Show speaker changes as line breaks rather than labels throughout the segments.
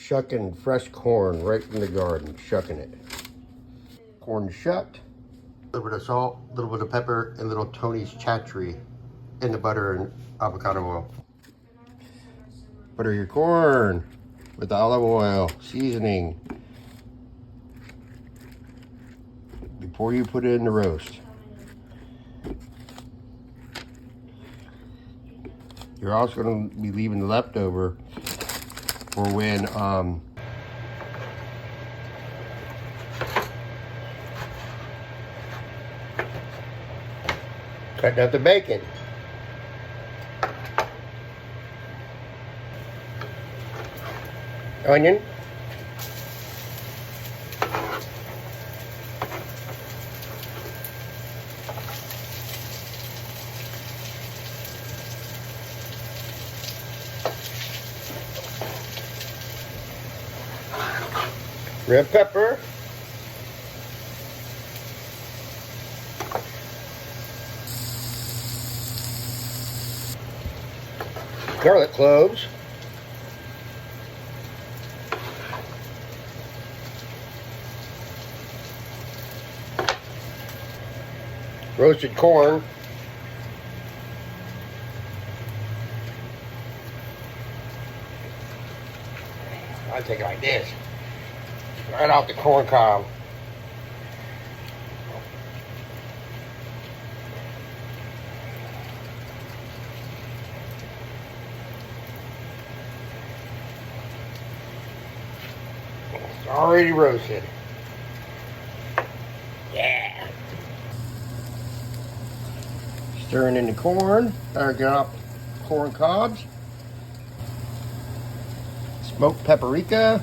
Shucking fresh corn right from the garden, shucking it. Corn shucked. A little bit of salt, a little bit of pepper, and little Tony's chatri in the butter and avocado oil. Butter your corn with olive oil, seasoning, before you put it in the roast. You're also going to be leaving the leftover for when cutting up the bacon. Onion. Red pepper. Garlic cloves. Roasted corn. I take it like this. Right off the corn cob. It's already roasted. Yeah. Stirring in the corn. Get off corn cobs. Smoked paprika.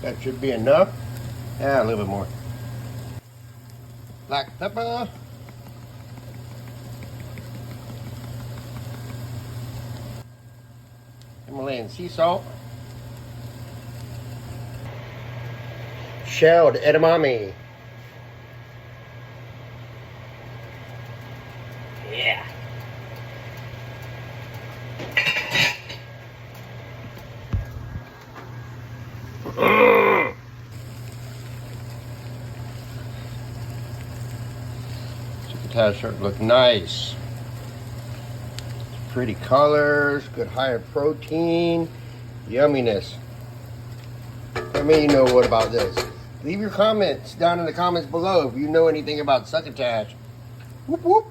That should be enough. Yeah, a little bit more. Black pepper. Himalayan sea salt. Shelled edamame. Yeah. Succotash starting to look nice. Pretty colors, good higher protein, yumminess. Let me know what about this. Leave your comments down in the comments below if you know anything about succotash. Whoop whoop.